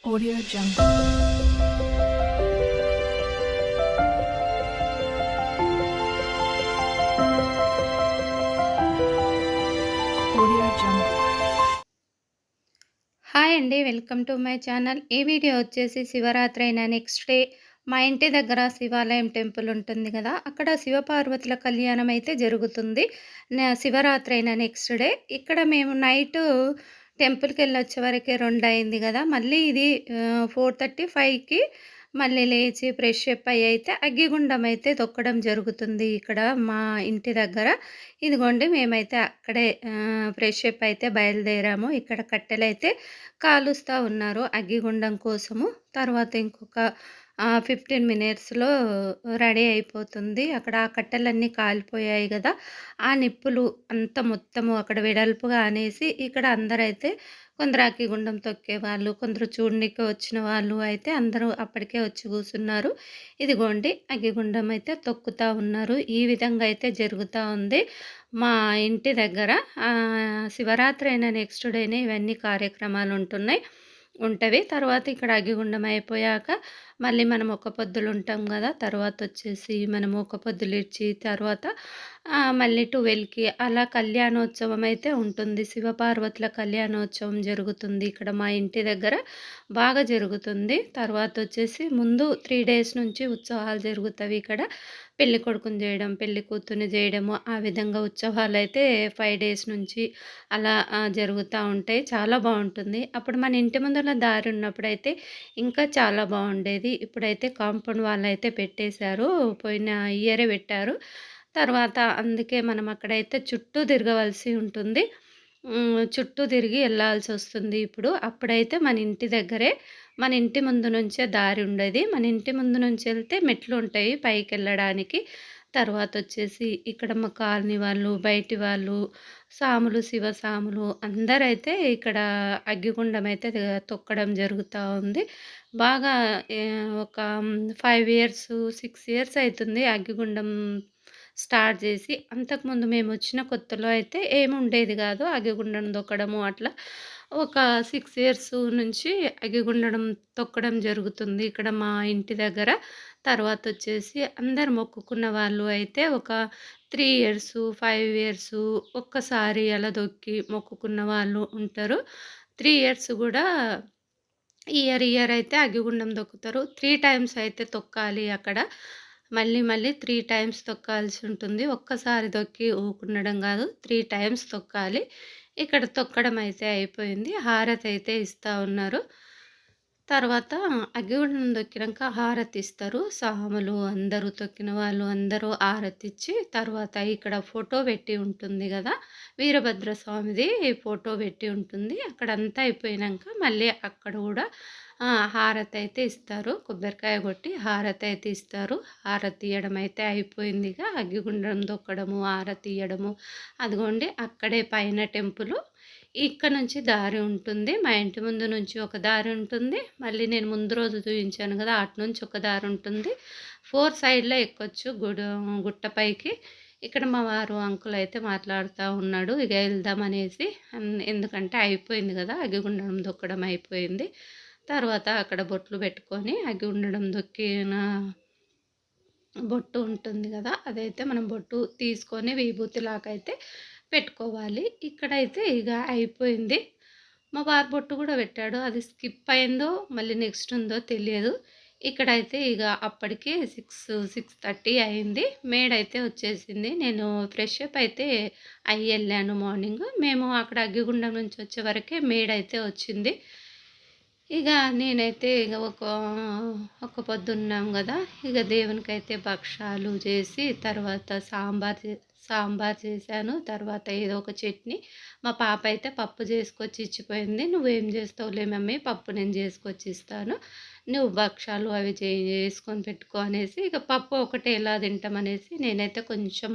Audio Jungle. Audio Jungle. Hi అండి. Welcome to my channel. ఈ video వచ్చేసి శివరాత్రి అయిన నెక్స్ట్ డే మా ఇంటి దగ్గర శివాలయం టెంపుల్ ఉంటుంది కదా! అక్కడ శివపార్వతుల కళ్యాణం అయితే జరుగుతుంది. శివరాత్రి అయిన నెక్స్ట్ డే. ఇక్కడ మేము నైటు టెంపుల్‌కెళ్ళొచ్చే వరకే 2 అయింది కదా! మళ్ళీ ఇది 4:30, 5కి మళ్ళీ లేచి ఫ్రెష్ అప్ అయ్యి అయితే అగ్గిగుండం అయితే తొక్కడం జరుగుతుంది ఇక్కడ మా ఇంటి దగ్గర. ఇదిగోండి మేమైతే అక్కడే ఫ్రెష్ అప్ అయితే బయలుదేరాము. ఇక్కడ కట్టెలైతే కాలుస్తా ఉన్నారు అగ్గిగుండం కోసము. తర్వాత ఇంకొక 15 మినిట్స్‌లో రెడీ అయిపోతుంది. అక్కడ ఆ కట్టెలన్నీ కాలిపోయాయి గదా! ఆ నిప్పులు అంతా మొత్తము అక్కడ వెడల్పుగా అనేసి ఇక్కడ అందరైతే కొందరు అగ్గిగుండం తొక్కేవాళ్ళు, కొందరు చూడనీకి వచ్చిన వాళ్ళు అయితే అందరూ అప్పటికే వచ్చి కూసున్నారు. ఇదిగోండి అగ్గిగుండం అయితే తొక్కుతా ఉన్నారు. ఈ విధంగా అయితే జరుగుతా ఉంది. మా ఇంటి దగ్గర శివరాత్రి అయిన నెక్స్ట్ డేనే ఇవన్నీ కార్యక్రమాలుంటున్నాయి. ఉంటవి. తర్వాత ఇక్కడ అగ్గిగుండం అయిపోయాక మళ్ళీ మనం ఒక్క పొద్దులుంటాం గదా! తర్వాతొచ్చేసి మనం ఒక్క పొద్దులిడ్చి తర్వాత మళ్ళీ 12కి అలా కళ్యాణోత్సవం అయితే ఉంటుంది. శివపార్వతుల కళ్యాణోత్సవం జరుగుతుంది. ఇక్కడ మా ఇంటి దగ్గర బాగా జరుగుతుంది. తర్వాతొచ్చేసి ముందు 3 డేస్ నుంచి ఉత్సవాలు జరుగుతవి ఇక్కడ. పెళ్లి కొడుకుని జేయడం, పెళ్లి కూతుర్ని జేయడము, ఆ విధంగా ఉత్సవాలైతే 5 డేస్ నుంచి అలా జరుగుతా ఉంటాయి. చాలా బావుంటుంది. అప్పుడు మన ఇంటి ముందల దారి ఉన్నప్పుడైతే ఇంకా చాలా బావుండేది. ఇప్పుడైతే కాంపౌండ్ వాలయితే పెట్టేశారు. పోయిన ఇయరే పెట్టారు. తర్వాత అందుకే మనం అక్కడైతే చుట్టూ తిరగవలసి ఉంటుంది. చుట్టూ తిరిగి ఎళ్ళాల్సొస్తుంది ఇప్పుడు. అప్పుడైతే మన ఇంటి దగ్గరే, మన ఇంటి ముందు నుంచే దారి ఉండేది. మన ఇంటి ముందు నుంచి ఎళ్తే మెట్లుంటాయి పైకెళ్ళడానికి. తర్వాతొచ్చేసి ఇక్కడ మా కాలనీ వాళ్ళు, బయటి వాళ్ళు, సాములు, శివసాములు అందరైతే ఇక్కడ అగ్గిగుండం అయితే తొక్కడం జరుగుతా ఉంది. బాగా ఒక 5 ఇయర్స్, 6 ఇయర్స్ అయితుంది అగ్గిగుండం స్టార్ట్ జేసి. అంతకుముందు మేమొచ్చిన కొత్తలో అయితే ఏముండేది గాదు. అగ్గిగుండం తొక్కడము అట్లా. ఒక 6 ఇయర్స్ నుంచి అగ్గిగుండం తొక్కడం జరుగుతుంది ఇక్కడ మా ఇంటి దగ్గర. తర్వాతొచ్చేసి అందరు మొక్కుకున్న వాళ్ళు అయితే ఒక 3 ఇయర్స్, 5 ఇయర్స్ ఒక్కసారి అలా దొక్కి మొక్కుకున్న వాళ్ళు ఉంటారు. 3 ఇయర్స్ గూడా ఇయర్ అయితే అగ్గిగుండం దొక్కుతారు. 3 టైమ్స్ అయితే తొక్కాలి అక్కడ. మళ్ళీ మళ్ళీ 3 టైమ్స్ తొక్కాల్సి ఉంటుంది. ఒక్కసారి తొక్కి ఊకుండడం గాదు. 3 టైమ్స్ తొక్కాలి. ఇక్కడ తొక్కడం అయితే అయిపోయింది. హారతయితే ఇస్తా ఉన్నారు. తర్వాత అగ్గిగుండం దొక్కినంక హారతిస్తారు. సాములు అందరూ తొక్కిన వాళ్ళు అందరూ హారతిచ్చి తర్వాత ఇక్కడ ఫోటో పెట్టి ఉంటుంది గదా! వీరభద్ర స్వామిది ఫోటో పెట్టి ఉంటుంది. అక్కడంతా అయిపోయినంక మళ్ళీ అక్కడ గూడా హారతయితే ఇస్తారు. కొబ్బరికాయ కొట్టి హారతయితే ఇస్తారు. హారతియ్యడం అయితే అయిపోయిందిగా. అగ్గిగుండం దొక్కడము, హారతియ్యడము. అదిగోండి అక్కడే పైన టెంపులు. ఇక్కడ నుంచి దారి ఉంటుంది. మా ఇంటి ముందు నుంచి ఒక దారి ఉంటుంది. మళ్ళీ నేను ముందు రోజు చూయించాను గదా! అటునుంచి ఒక దారి ఉంటుంది. 4 సైడ్‌లో ఎక్కొచ్చు గుట్ట పైకి. ఇక్కడ మా వారు అంకుల్ అయితే మాట్లాడుతా ఉన్నాడు. ఇగ ఎళ్దామనేసి. ఎందుకంటే అయిపోయింది గదా! అగ్గిగుండం దొక్కడం అయిపోయింది. తర్వాత అక్కడ బొట్లు పెట్టుకొని అగ్గిగుండం దొక్కిన బొట్టు ఉంటుంది గదా! అదైతే మనం బొట్టు తీసుకొని విభూతిలాకైతే పెట్టుకోవాలి. ఇక్కడైతే ఇగ అయిపోయింది. మా వారు బొట్టు గూడా పెట్టాడు. అది స్కిప్ అయిందో మళ్ళీ నెక్స్ట్ ఉందో తెలియదు. ఇక్కడైతే ఇగ అప్పటికే 6:30 అయింది. మేడైతే వచ్చేసింది. నేను ఫ్రెష్ అప్ అయితే అయ్యి ఎళ్ళాను మార్నింగ్. మేము అక్కడ అగ్గిగుండం నుంచి వచ్చే వరకే మేడైతే వచ్చింది. ఇగ నేనైతే ఇగ ఒక పొద్దున్నాం గదా! ఇగ దేవునికైతే భక్షాలు చేసి తర్వాత సాంబార్ చేశాను. తర్వాత ఏదో ఒక చట్నీ. మా పాప అయితే పప్పు చేసుకొచ్చి ఇచ్చిపోయింది. "నువ్వేం చేస్తావులే మమ్మీ పప్పు నేను చేసుకొచ్చి ఇస్తాను. నువ్వు భక్షాలు అవి చేసుకొని పెట్టుకో" అనేసి ఇక పప్పు ఒకటే ఎలా తింటామనేసి నేనైతే కొంచెం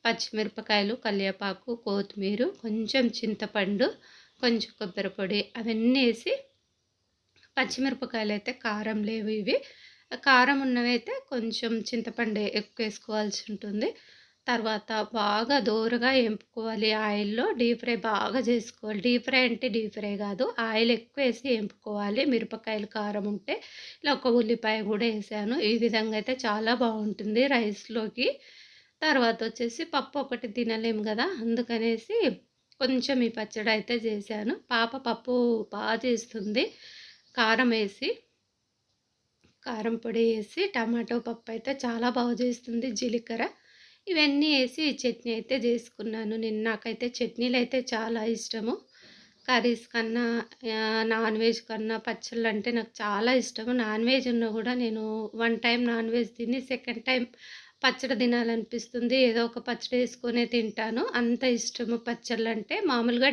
పచ్చిమిరపకాయలు, కల్యాపాకు, కొత్తిమీర, కొంచెం చింతపండు, కొంచెం కొబ్బరి పొడి అవన్నీ ఏసి పచ్చిమిరపకాయలైతే కారం లేవు ఇవి. కారం ఉన్నవైతే కొంచెం చింతపండు ఎక్కువేసుకోవాల్సి ఉంటుంది. తర్వాత బాగా దోరగా ఏంపుకోవాలి ఆయిల్‌లో. డీప్ ఫ్రై బాగా చేసుకోవాలి. డీప్ ఫ్రై అంటే డీప్ ఫ్రై కాదు. ఆయిల్ ఎక్కువేసి ఏంపుకోవాలి. మిరపకాయలు, కారం ఉంటే ఇలా ఒక ఉల్లిపాయ కూడా ఏసాను. ఈ విధంగా అయితే చాలా బావుంటుంది రైస్‌లోకి. తర్వాతొచ్చేసి పప్పు ఒకటి తినలేము గదా! అందుకనేసి కొంచెం ఈ పచ్చడయితే చేశాను. పాప పప్పు చేస్తుంది. కారమేసి, కారం పొడి ఏసి టమాటో పప్పయితే చాలా బాగా చేస్తుంది. జీలకర్ర ఇవన్నీ ఏసి చట్నీ అయితే జేసుకున్నాను. నాకైతే చట్నీలయితే చాలా ఇష్టము. కర్రీస్ కన్నా నాన్ వెజ్ కన్నా పచ్చళ్ళంటే నాకు చాలా ఇష్టము. నాన్ వెజ్ ఉన్నా గూడా నేను వన్ టైమ్ నాన్ వెజ్ తిని సెకండ్ టైమ్ పచ్చడి తినాలనిపిస్తుంది. ఏదో ఒక పచ్చడేసుకొనే తింటాను. అంత ఇష్టము పచ్చళ్ళంటే. మామూలుగా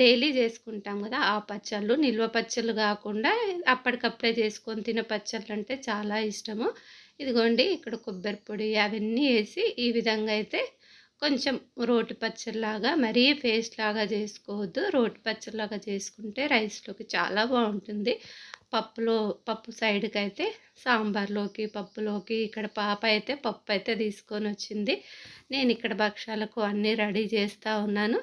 డైలీ చేసుకుంటాం గదా! ఆ పచ్చళ్ళు, నిల్వ పచ్చళ్ళు గాకుండా అప్పటికప్పుడే చేసుకొని తినే పచ్చళ్ళంటే చాలా ఇష్టము. ఇదిగోండి ఇక్కడ కొబ్బరి పొడి అవన్నీ ఏసి ఈ విధంగా అయితే కొంచెం రోటి పచ్చడిలాగా మరీ పేస్ట్‌లాగా చేసుకోవద్దు. రోటి పచ్చడిలాగా చేసుకుంటే రైస్‌లోకి చాలా బావుంటుంది. పప్పులో పప్పు సైడ్‌కైతే సాంబార్‌లోకి, పప్పులోకి ఇక్కడ పాప అయితే పప్పయితే తీసుకొనొచ్చింది. నేనిక్కడ భక్షాలకు అన్నీ రెడీ చేస్తా ఉన్నాను.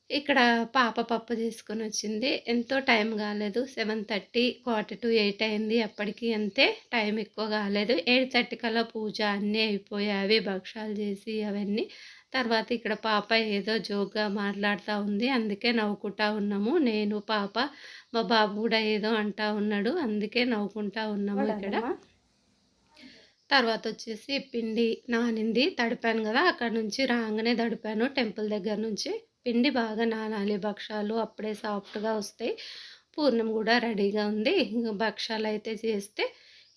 ఇక్కడ పాప పప్పు తీసుకొనొచ్చింది. ఎంతో టైం కాలేదు. 7:30, 7:45 అయింది. అప్పటికి అంతే టైం ఎక్కువ కాలేదు. 8:30 కల్లా పూజ అన్నీ అయిపోయావి. భక్షాలు చేసి అవన్నీ. తర్వాత ఇక్కడ పాప ఏదో జోక్‌గా మాట్లాడుతా ఉంది. అందుకే నవ్వుకుంటా ఉన్నాము. నేను, పాప, మా బాబు గూడా ఏదో అంటా ఉన్నాడు. అందుకే నవ్వుకుంటా ఉన్నాము ఇక్కడ. తర్వాతొచ్చేసి పిండి నానింది. తడిపాను గదా! అక్కడి నుంచి రాంగానే తడిపాను టెంపుల్ దగ్గర నుంచి. పిండి బాగా నానాలి భక్షాలు అప్పుడే సాఫ్ట్‌గా వస్తాయి. పూర్ణం గూడా రెడీగా ఉంది. ఇంక భక్షాలయితే చేస్తే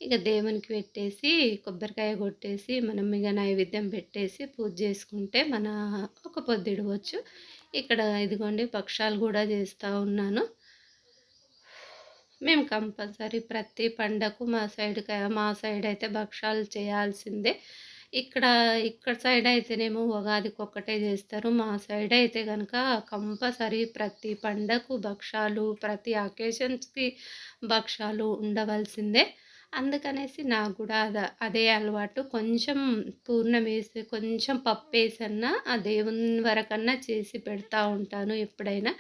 ఇక దేవునికి పెట్టేసి, కొబ్బరికాయ కొట్టేసి, మనం ఇగ నైవేద్యం పెట్టేసి పూజ చేసుకుంటే మన ఒక పొద్దిడవచ్చు. ఇక్కడ ఇదిగోండి భక్షాలు గూడా చేస్తా ఉన్నాను. మేము కంపల్సరీ ప్రతి పండగకు మా సైడ్ అయితే భక్షాలు చేయాల్సిందే. ఇక్కడ ఇక్కడ సైడ్ అయితేనేమో ఉగాదికొక్కటే చేస్తారు. మా సైడ్ అయితే గనక కంపల్సరీ ప్రతి పండగకు భక్షాలు, ప్రతి అకేషన్స్‌కి భక్షాలు ఉండవలసిందే. అందుకనేసి నాకు గూడా అదే అలవాటు. కొంచెం పూర్ణమేసి, కొంచెం పప్పేసన్నా ఆ దేవుని వరకన్నా చేసి పెడతా ఉంటాను ఎప్పుడైనా.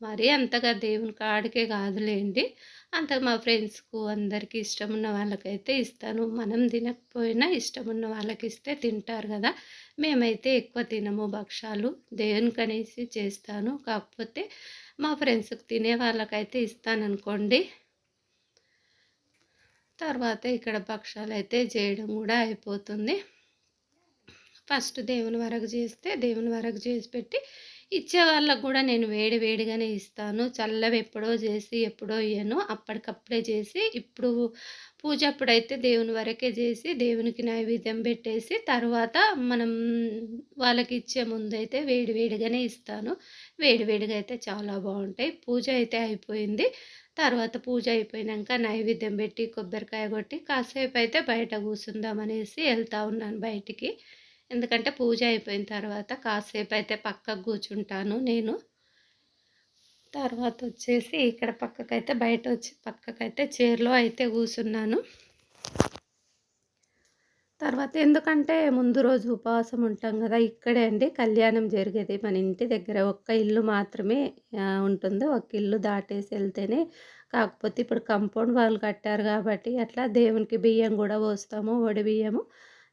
మరీ అంతగా దేవుని కాడికే కాదులెండి. అంత మా ఫ్రెండ్స్‌కు అందరికీ ఇష్టమున్న వాళ్ళకైతే ఇస్తాను. మనం తినకపోయినా ఇష్టమున్న వాళ్ళకిస్తే తింటారు గదా! మేమైతే ఎక్కువ తినము భక్షాలు. దేవునికనేసి చేస్తాను. కాకపోతే మా ఫ్రెండ్స్‌కి తినే వాళ్ళకైతే ఇస్తాననుకోండి. తర్వాత ఇక్కడ భక్షాలైతే చేయడం గూడా అయిపోతుంది. ఫస్ట్ దేవుని వరకు చేస్తే, దేవుని వరకు చేసి పెట్టి, ఇచ్చే వాళ్ళకి గూడా నేను వేడి వేడిగానే ఇస్తాను. చల్లవి ఎప్పుడో చేసి, ఎప్పుడో ఇయ్యను. అప్పటికప్పుడే చేసి, ఇప్పుడు పూజ అప్పుడైతే దేవుని వరకే చేసి, దేవునికి నైవేద్యం పెట్టేసి, తర్వాత మనం వాళ్ళకిచ్చే ముందైతే వేడి వేడిగానే ఇస్తాను. వేడి వేడిగా అయితే చాలా బావుంటాయి. పూజ అయితే అయిపోయింది. తర్వాత పూజ అయిపోయినంక నైవేద్యం పెట్టి, కొబ్బరికాయ కొట్టి, కాసేపయితే బయట కూసుందామనేసి ఎళ్తా ఉన్నాను బయటికి. ఎందుకంటే పూజ అయిపోయిన తర్వాత కాసేపయితే పక్కకు కూర్చుంటాను నేను. తర్వాతొచ్చేసి ఇక్కడ పక్కకైతే బయటొచ్చి పక్కకైతే చైర్‌లో అయితే కూసున్నాను. తర్వాత ఎందుకంటే ముందు రోజు ఉపవాసం ఉంటాం గదా! ఇక్కడే అండి కళ్యాణం జరిగేది. మన ఇంటి దగ్గర ఒక్క ఇల్లు మాత్రమే ఉంటుంది. ఒక ఇల్లు దాటేసి ఎళ్తేనే కాకపోతే ఇప్పుడు కాంపౌండ్ వాల్ కట్టారు గాబట్టి అట్లా దేవునికి బియ్యం గూడా పోస్తాము. ఒడి బియ్యము.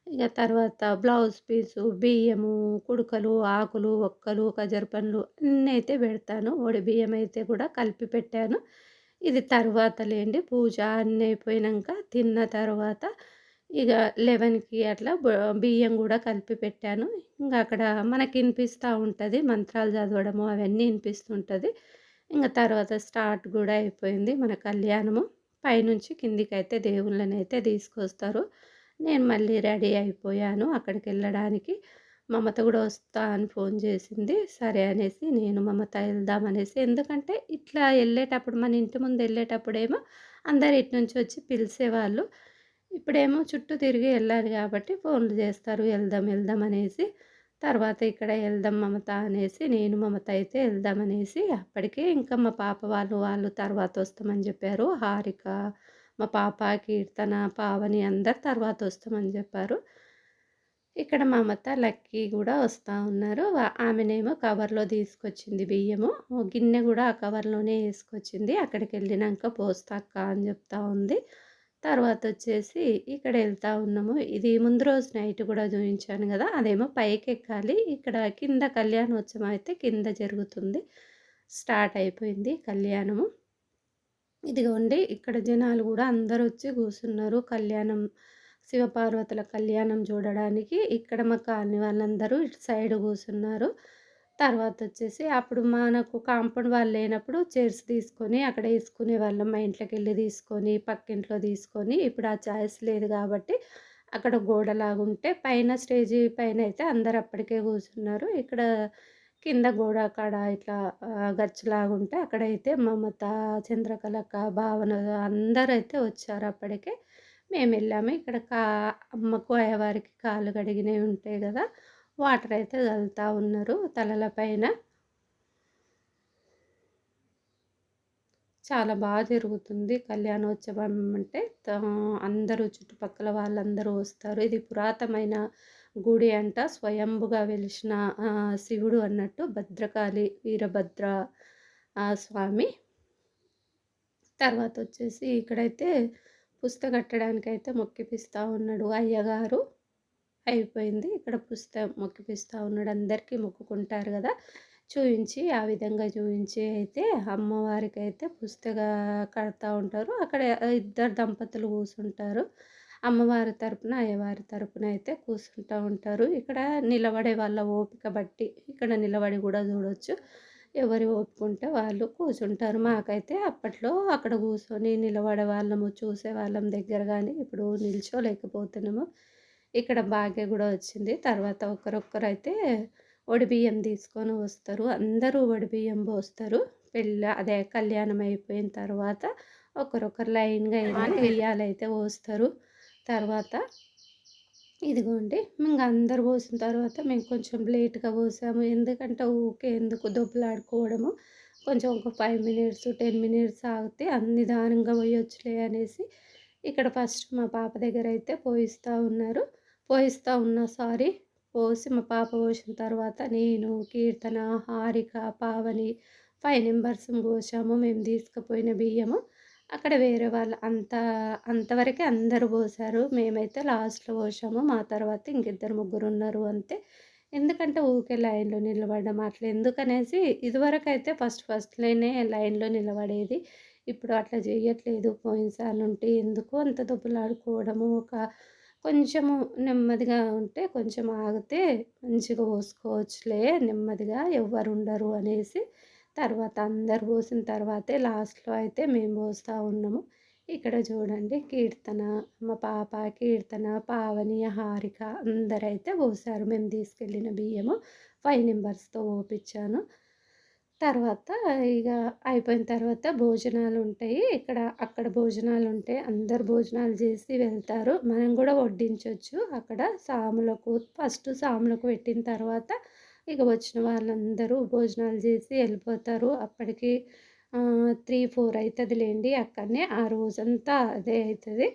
ఇగ తర్వాత బ్లౌజ్ పీసు, బియ్యము, కుడుకలు, ఆకులు, ఒక్కలు, ఖజరు పండ్లు అన్నైతే పెడతాను. ఒడి బియ్యం అయితే గూడా కలిపి పెట్టాను. ఇది తర్వాత లేండి పూజ అన్నీ అయిపోయినంక తిన్న తర్వాత ఇగ 11కి అట్లా బియ్యం గూడా కలిపి పెట్టాను. ఇంగ అక్కడ మనకి ఇనిపిస్తా ఉంటది. మంత్రాలు చదవడము అవన్నీ ఇనిపిస్తుంటది. ఇంగ తర్వాత స్టార్ట్ గూడా అయిపోయింది మన కళ్యాణము. పైనుంచి కిందికైతే దేవుళ్ళనైతే తీసుకొస్తారు. నేను మళ్ళీ రెడీ అయిపోయాను అక్కడికెళ్ళడానికి. మమత గూడా వస్తా అని ఫోన్ చేసింది. సరే అనేసి నేను మమత ఎళ్దామనేసి ఎందుకంటే ఇట్లా ఎళ్ళేటప్పుడు మన ఇంటి ముందు ఎళ్ళేటప్పుడేమో అందరు ఇటు నుంచి వచ్చి పిలిసేవాళ్ళు. ఇప్పుడేమో చుట్టూ తిరిగి ఎళ్ళాలి గాబట్టి ఫోన్లు జేస్తారు. ఎళ్దాం, ఎళ్దాం అనేసి. తర్వాత ఇక్కడ ఎళ్దాం మమత అనేసి, నేను మమత అయితే ఎళ్దామనేసి అప్పటికే ఇంకా మా పాప వాళ్ళు తర్వాతొస్తామని జెప్పారు. హారిక, మా పాప, కీర్తన, పావని అందరు తర్వాతొస్తామని జెప్పారు. ఇక్కడ మా అమ్మత్త లక్కీ గూడా వస్తా ఉన్నారు. ఆమెనేమో కవర్‌లో తీసుకొచ్చింది బియ్యము. ఓ గిన్నె గూడా ఆ కవర్‌లోనే యేసుకొచ్చింది. అక్కడికెళ్ళినంక పోస్తా అక్క అని జెప్తా ఉంది. తర్వాతొచ్చేసి ఇక్కడ ఎళ్తా ఉన్నాము. ఇది ముందు రోజు నైట్ గూడా జూయించాను గదా! అదేమో పైకెక్కాలి. ఇక్కడ కింద కళ్యాణోత్సవం అయితే కింద జరుగుతుంది. స్టార్ట్ అయిపోయింది కళ్యాణము. ఇదిగోండి ఇక్కడ జనాలు గూడా అందరొచ్చి గూసున్నారు. శివపార్వతుల కళ్యాణం జూడడానికి. ఇక్కడ మా కాలనీ వాళ్ళందరూ ఇటు సైడ్ గూసున్నారు. తర్వాతొచ్చేసి అప్పుడు మనకు కాంపౌండ్ వాల్ లేనప్పుడు చైర్స్ తీసుకొని అక్కడ యేసుకునేవాళ్ళం. మా ఇంట్లోకెళ్ళి తీసుకొని, పక్కింట్లో తీసుకొని, ఇప్పుడు ఆ చాయిస్ లేదు గాబట్టి అక్కడ గోడలాగుంటే పైన స్టేజి పైనయితే అందరూ అప్పటికే గూసున్నారు. ఇక్కడ కింద గోడ కాడ ఇట్లా గచ్చులాగుంటే అక్కడైతే మమత, చంద్రకళక్క, భావన అందరైతే వచ్చారు అప్పటికే. మేమెళ్ళాము. ఇక్కడ అమ్మకు, అయ్యవారికి కాళ్ళు కడిగినవి ఉంటాయి గదా! వాటర్ అయితే చల్లుతా ఉన్నారు తలల పైన. చాలా జరుగుతుంది కళ్యాణోత్సవం అంటే. అందరూ చుట్టుపక్కల వాళ్ళందరూ వస్తారు. ఇది పురాతనమైన గుడి అంట. స్వయంభుగా వెలిసిన శివుడు అన్నట్టు భద్రకాళి, వీరభద్ర స్వామి. తర్వాతొచ్చేసి ఇక్కడైతే పుస్తకట్టడానికైతే మొక్కిపిస్తా ఉన్నాడు అయ్యగారు. అయిపోయింది. ఇక్కడ మొక్కిపిస్తా ఉన్నాడు. అందరికీ మొక్కుకుంటారు గదా! చూయించి ఆ విధంగా చూయించి అయితే అమ్మవారికైతే కడతా ఉంటారు. అక్కడ ఇద్దరు దంపతులు కూసుంటారు. అమ్మవారి తరపున, అయ్యవారి తరపున అయితే కూసుంటా ఉంటారు. ఇక్కడ నిలబడే వాళ్ళ ఓపిక బట్టి ఇక్కడ నిలబడి గూడా జూడొచ్చు. ఎవరి ఓపిక ఉంటే వాళ్ళు కూసుంటారు. మాకైతే అప్పట్లో అక్కడ కూసొని నిలబడే వాళ్ళము, చూసేవాళ్ళం దగ్గర గానీ ఇప్పుడు నిల్చోలేకపోతున్నాము. ఇక్కడ భాగ్య గూడా వచ్చింది. తర్వాత ఒకరొక్కరైతే ఒడిబియ్యం తీసుకొని వస్తారు. అందరూ ఒడిబియ్యం పోస్తారు. అదే కళ్యాణం అయిపోయిన తర్వాత ఒకరొకరు లైన్‌గా ఎళ్లి బియ్యాలైతే పోస్తారు. తర్వాత ఇదిగోండి ఇంగ అందరూ పోసిన తర్వాత మేము కొంచెం లేట్‌గా పోసాము. ఎందుకంటే ఊకే ఎందుకు దొబ్బలాడుకోవడము. కొంచెం ఒక 5 మినిట్స్, 10 మినిట్స్ ఆగితే నిదానంగా పోయొచ్చులే అనేసి ఇక్కడ ఫస్ట్ మా పాప దగ్గరైతే పోసి మా పాప పోసిన తర్వాత నేను, కీర్తన, హారిక, పావని 5 మెంబర్స్‌ని పోసాము. మేము తీసుకుపోయిన బియ్యము. అక్కడ వేరే వాళ్ళు అంతవరకే అందరూ పోసారు. మేమైతే లాస్ట్‌లో పోసాము. మా తర్వాత ఇంకిద్దరు ముగ్గురున్నారు అంతే. ఎందుకంటే ఊకే లైన్‌లో నిలబడడం అట్లా ఎందుకనేసి ఇదివరకైతే ఫస్ట్‌లోనే లైన్‌లో నిలబడేది. ఇప్పుడు అట్లా చేయట్లేదు. పోయినసారి నుండి ఎందుకు అంత దొబ్బలాడుకోవడము. కొంచెము నెమ్మదిగా ఉంటే కొంచెం ఆగితే మంచిగా పోసుకోవచ్చులే నెమ్మదిగా ఎవ్వరుండరు అనేసి తర్వాత అందరు పోసిన తర్వాతే లాస్ట్‌లో అయితే మేము పోస్తా ఉన్నాము. ఇక్కడ చూడండి కీర్తన, మా పాప కీర్తన, పావని, హారిక అందరైతే పోసారు. మేము తీసుకెళ్ళిన బియ్యము 5 నంబర్స్‌తో పోపిచ్చాను. తర్వాత ఇగ అయిపోయిన తర్వాత భోజనాలుంటాయి. అక్కడ భోజనాలుంటాయి. అందరూ భోజనాలు చేసి వెళ్తారు. మనం గూడా వడ్డించొచ్చు అక్కడ సాములకు పెట్టిన తర్వాత ఇక వచ్చిన వాళ్ళందరూ భోజనాలు చేసి వెళ్ళిపోతారు. అప్పటికి 3, 4 అయితదిలేండి అక్కడనే. ఆ రోజంతా అదే అయితది.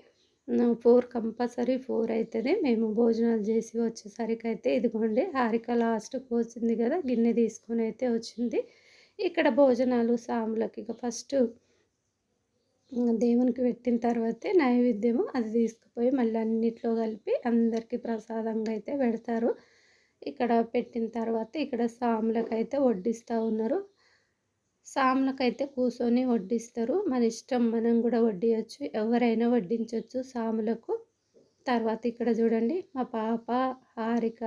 4 కంపల్సరీ 4 అయితది. మేము భోజనాలు చేసి వచ్చేసరికైతే ఇదిగోండి హారిక లాస్ట్‌కి పోసింది గదా! గిన్నె తీసుకొనైతే వచ్చింది. ఇక్కడ భోజనాలు సాములకి ఇక ఫస్టు దేవునికి పెట్టిన తర్వాతే నైవేద్యము అది తీసుకుపోయి మళ్ళీ అన్నిట్లో కలిపి అందరికీ ప్రసాదంగా అయితే పెడతారు. ఇక్కడ పెట్టిన తర్వాత ఇక్కడ సాములకైతే వడ్డిస్తూ ఉన్నారు. సాములకైతే కూర్చొని వడ్డిస్తారు. మన ఇష్టం మనం కూడా వడ్డియొచ్చు. ఎవరైనా వడ్డించొచ్చు సాములకు. తర్వాత ఇక్కడ చూడండి మా పాప, హారిక,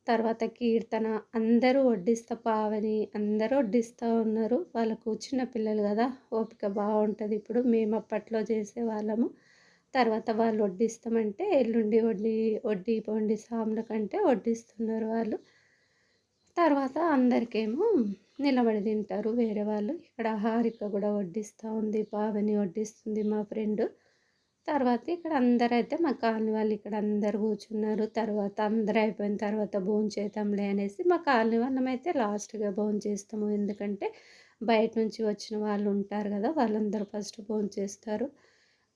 తర్వాత కీర్తన అందరూ పావని అందరూ వడ్డిస్తూ ఉన్నారు. వాళ్ళకు చిన్న పిల్లలు కదా ఓపిక బాగుంటుంది. ఇప్పుడు మేము అప్పట్లో చేసేవాళ్ళము. తర్వాత వాళ్ళు వడ్డిస్తామంటే ఎల్లుండి వడ్డిపోండి సాముల కంటే వడ్డిస్తున్నారు వాళ్ళు. తర్వాత అందరికేమో నిలబడి తింటారు వేరే వాళ్ళు. ఇక్కడ హారిక కూడా వడ్డిస్తూ ఉంది, పావని వడ్డిస్తుంది మా ఫ్రెండు. తర్వాత ఇక్కడ అందరైతే మా కాలనీ వాళ్ళు ఇక్కడ అందరూ కూర్చున్నారు. తర్వాత అందరూ అయిపోయిన తర్వాత భోంచేద్దాంలే అనేసి మా కాలనీ వాళ్ళమైతే లాస్ట్‌గా భోంచేస్తాము. ఎందుకంటే బయట నుంచి వచ్చిన వాళ్ళు ఉంటారు కదా! వాళ్ళందరూ ఫస్ట్ భోంచేస్తారు.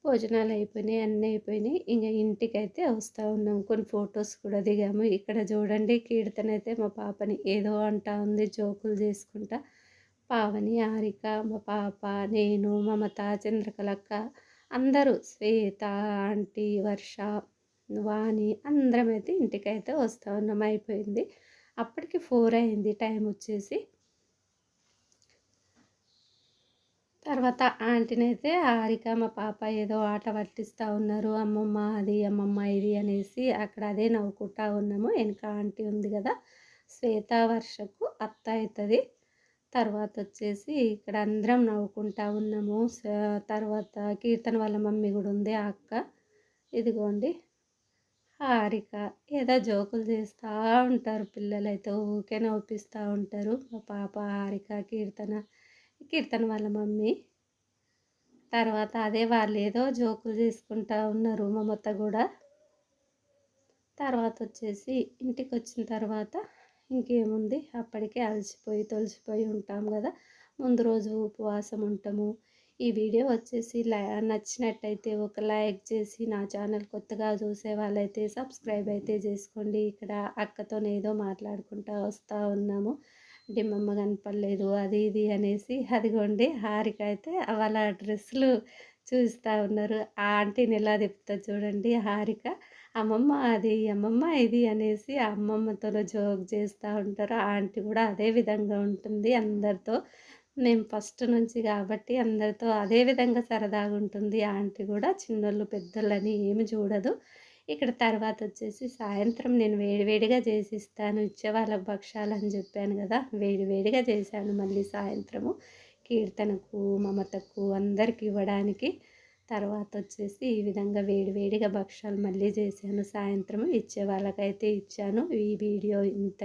భోజనాలు అయిపోయినాయి, అన్నీ అయిపోయినాయి. ఇంక ఇంటికైతే వస్తూ ఉన్నాం. కొన్ని ఫొటోస్ కూడా దిగాము. ఇక్కడ చూడండి కీర్తన అయితే మా పాపని ఏదో అంటా ఉంది జోకులు చేసుకుంటా. పావని, హారిక, మా పాప, నేను, మమత, చంద్రకళక్క అందరూ శ్వేత, ఆంటీ, వర్ష, వాణి అందరమైతే ఇంటికైతే వస్తూ ఉన్నాం. అయిపోయింది. అప్పటికి 4 అయింది టైం వచ్చేసి. తర్వాత ఆంటీనైతే హారిక, మా పాప ఏదో ఆట పట్టిస్తూ ఉన్నారు. అమ్మమ్మ అది, అమ్మమ్మ ఇది అనేసి అక్కడ అదే నవ్వుకుంటా ఉన్నాము. వెనక ఆంటీ ఉంది కదా, శ్వేత, వర్షకు అత్త అవుతుంది. తర్వాత వచ్చేసి ఇక్కడ అందరం నవ్వుకుంటా ఉన్నాము. తర్వాత కీర్తన వాళ్ళ మమ్మీ కూడా ఉంది, ఆ అక్క. ఇదిగోండి హారిక ఏదో జోకులు చేస్తూ ఉంటారు పిల్లలైతే, ఊరికే నవ్విస్తూ ఉంటారు. మా పాప, హారిక, కీర్తన వాళ్ళ మమ్మీ. తర్వాత అదే వాళ్ళు ఏదో జోకులు చేసుకుంటా ఉన్నారు మమత కూడా. తర్వాత వచ్చేసి ఇంటికి వచ్చిన తర్వాత ఇంకేముంది, అప్పటికే అలసిపోయి తొలసిపోయి ఉంటాం కదా. ముందు రోజు ఉపవాసం ఉంటాము. ఈ వీడియో వచ్చేసి నచ్చినట్టయితే ఒక లైక్ చేసి, నా ఛానల్ కొత్తగా చూసే వాళ్ళైతే సబ్స్క్రైబ్ అయితే చేసుకోండి. ఇక్కడ అక్కతో ఏదో మాట్లాడుకుంటూ వస్తూ ఉన్నాము. డిమ్మమ్మ కనపడలేదు అది ఇది అనేసి. అదిగోండి హారిక అయితే వాళ్ళ డ్రెస్సులు చూస్తూ ఉన్నారు. ఆ ఆంటీని ఎలా తిప్పుతుంది చూడండి హారిక. అమ్మమ్మ అది, అమ్మమ్మ ఇది అనేసి ఆ అమ్మమ్మతో జోక్ చేస్తూ ఉంటారు. ఆ ఆంటీ కూడా అదే విధంగా ఉంటుంది అందరితో. మేము ఫస్ట్ నుంచి కాబట్టి అందరితో అదే విధంగా సరదాగా ఉంటుంది. ఆ ఆంటీ కూడా చిన్నోళ్ళు పెద్దోళ్ళని ఏమి చూడదు. ఇక్కడ తర్వాత వచ్చేసి సాయంత్రం నేను వేడివేడిగా చేసిస్తాను ఇచ్చే వాళ్ళకి భక్షాలు అని చెప్పాను కదా, వేడివేడిగా చేశాను మళ్ళీ సాయంత్రము కీర్తనకు, మమతకు అందరికి ఇవ్వడానికి. తర్వాత వచ్చేసి ఈ విధంగా వేడివేడిగా భక్షాలు మళ్ళీ చేశాను సాయంత్రం. ఇచ్చే వాళ్ళకైతే ఇచ్చాను. ఈ వీడియో ఇంత